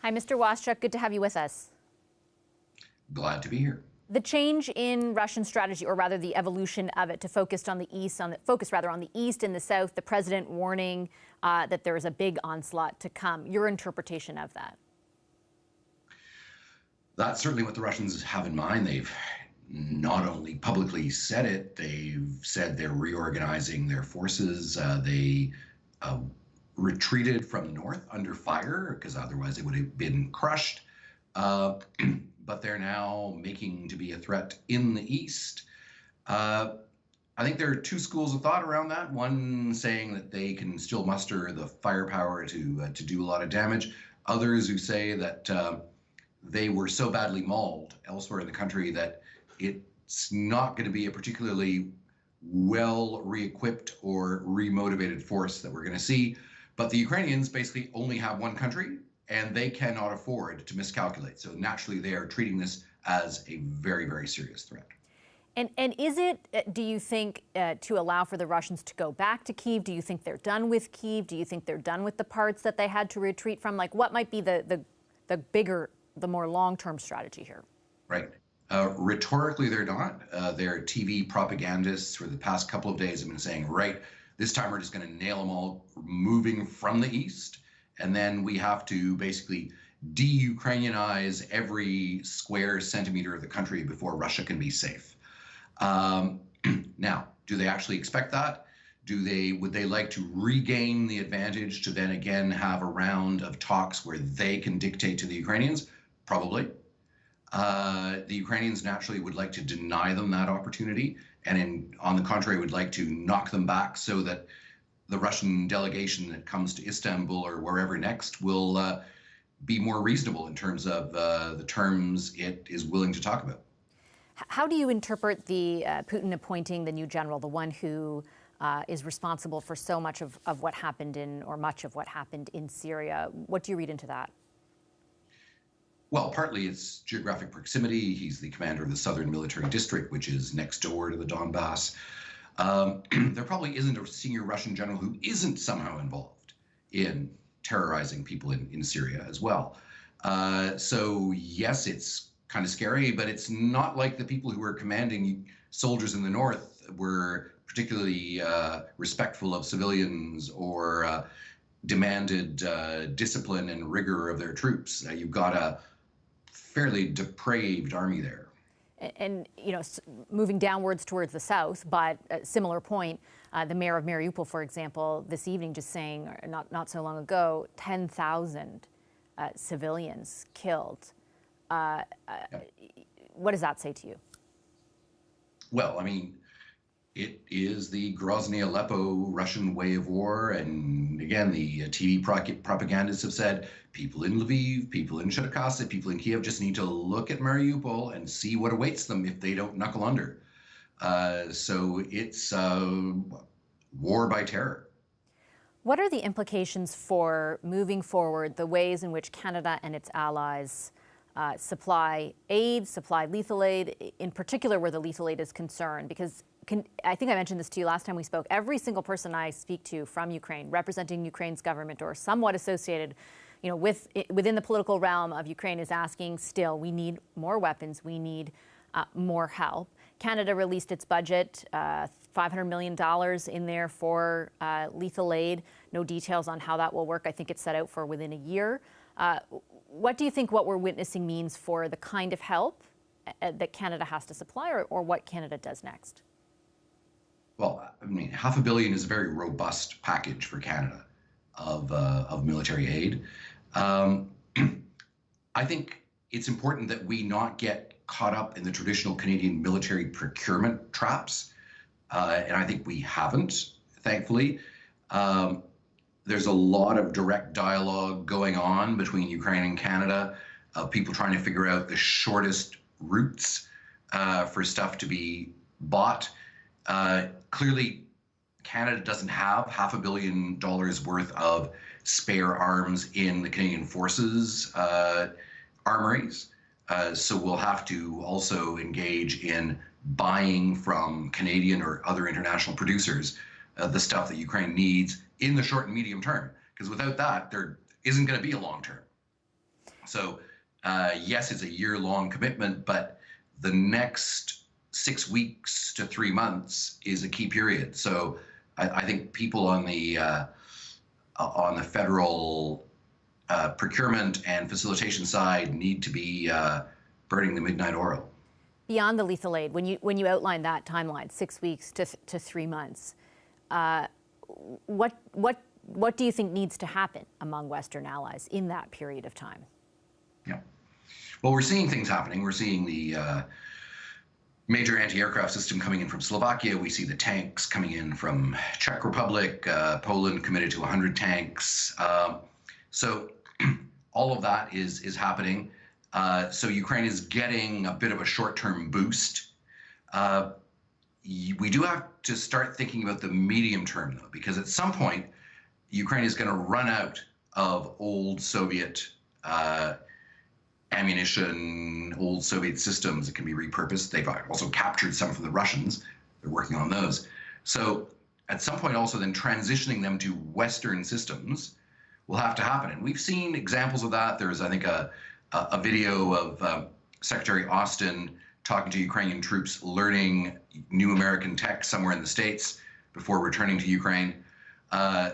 Hi, Mr. Waschuk. Good to have you with us. Glad to be here. The change in Russian strategy, or rather the evolution of it, to focus on the east, on the east and the south. The president warning that there is a big onslaught to come. Your interpretation of that? That's certainly what the Russians have in mind. They've not only publicly said it, they've said they're reorganizing their forces. They retreated from the north under fire because otherwise they would have been crushed. But they're now making to be a threat in the east. I think there are two schools of thought around that. One saying that they can still muster the firepower to do a lot of damage. Others who say that they were so badly mauled elsewhere in the country that it's not going to be a particularly well re-equipped or remotivated force that we're going to see. But the Ukrainians basically only have one country, and they cannot afford to miscalculate. So naturally, they are treating this as a very, very serious threat. And is it, do you think, to allow for the Russians to go back to Kiev? Do you think they're done with Kiev? Do you think they're done with the parts that they had to retreat from? Like, what might be the bigger, the more long-term strategy here? Right. Rhetorically, they're not. Their TV propagandists for the past couple of days have been saying, right, this time we're just going to nail them all moving from the east. And then we have to basically de-Ukrainianize every square centimeter of the country before Russia can be safe. Now, do they actually expect that? Would they like to regain the advantage to then again have a round of talks where they can dictate to the Ukrainians? Probably. The Ukrainians naturally would like to deny them that opportunity, and on the contrary, would like to knock them back so that the Russian delegation that comes to Istanbul or wherever next will be more reasonable in terms of the terms it is willing to talk about. How do you interpret the Putin appointing the new general, the one who is responsible for so much of what happened much of what happened in Syria? What do you read into that? Well, partly it's geographic proximity. He's the commander of the Southern Military District, which is next door to the Donbass. There probably isn't a senior Russian general who isn't somehow involved in terrorizing people in Syria as well. So yes, it's kind of scary, but it's not like the people who were commanding soldiers in the north were particularly respectful of civilians or demanded discipline and rigor of their troops. You've got a fairly depraved army there. And, you know, moving downwards towards the south, but a similar point, the mayor of Mariupol, for example, this evening just saying, not so long ago, 10,000 civilians killed. What does that say to you? Well, I mean, it is the Grozny Aleppo Russian way of war. And again, the TV propagandists have said people in Lviv, people in Cherkasy, people in Kiev just need to look at Mariupol and see what awaits them if they don't knuckle under. So it's war by terror. What are the implications for moving forward, the ways in which Canada and its allies supply aid, supply lethal aid, in particular where the lethal aid is concerned? Because I think I mentioned this to you last time we spoke. Every single person I speak to from Ukraine, representing Ukraine's government or somewhat associated, you know, within the political realm of Ukraine, is asking still, we need more weapons, we need more help. Canada released its budget, $500 million in there for lethal aid. No details on how that will work. I think it's set out for within a year. What do you think what we're witnessing means for the kind of help that Canada has to supply, or what Canada does next? Well, I mean, $500 million is a very robust package for Canada of military aid. I think it's important that we not get caught up in the traditional Canadian military procurement traps, and I think we haven't, thankfully. There's a lot of direct dialogue going on between Ukraine and Canada, of people trying to figure out the shortest routes for stuff to be bought. Clearly, Canada doesn't have $500 million worth of spare arms in the Canadian Forces armories. So we'll have to also engage in buying from Canadian or other international producers the stuff that Ukraine needs in the short and medium term. Because without that, there isn't going to be a long term. So yes, it's a year-long commitment, but the next 6 weeks to 3 months is a key period. So I think people on the federal procurement and facilitation side need to be burning the midnight oil. Beyond the lethal aid, when you outline that timeline, 6 weeks to 3 months, what do you think needs to happen among Western allies in that period of time? Yeah. Well, we're seeing things happening. We're seeing the major anti-aircraft system coming in from Slovakia. We see the tanks coming in from Czech Republic. Poland committed to 100 tanks. So all of that is happening. So Ukraine is getting a bit of a short-term boost. We do have to start thinking about the medium term, though, because at some point, Ukraine is going to run out of old Soviet ammunition, old Soviet systems that can be repurposed. They've also captured some from the Russians. They're working on those. So at some point also then transitioning them to Western systems will have to happen. And we've seen examples of that. There's, I think, a video of Secretary Austin talking to Ukrainian troops, learning new American tech somewhere in the States before returning to Ukraine.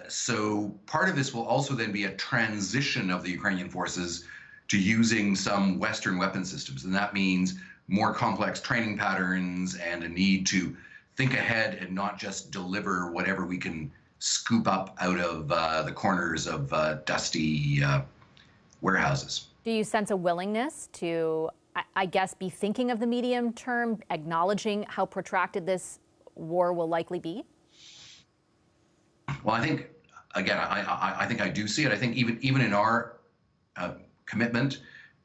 So part of this will also then be a transition of the Ukrainian forces to using some Western weapon systems. And that means more complex training patterns and a need to think ahead and not just deliver whatever we can scoop up out of the corners of dusty warehouses. Do you sense a willingness to, I guess, be thinking of the medium term, acknowledging how protracted this war will likely be? Well, I think, again, I think I do see it. I think even in our commitment,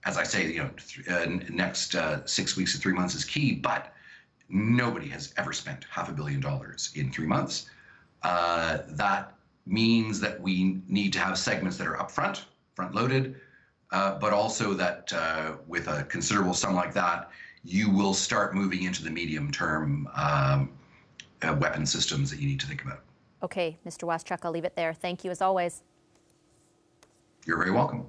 as I say, next 6 weeks to 3 months is key, but nobody has ever spent $500 million in 3 months. That means that we need to have segments that are upfront, front-loaded, but also that with a considerable sum like that, you will start moving into the medium-term weapon systems that you need to think about. Okay, Mr. Waschuk, I'll leave it there. Thank you as always. You're very welcome.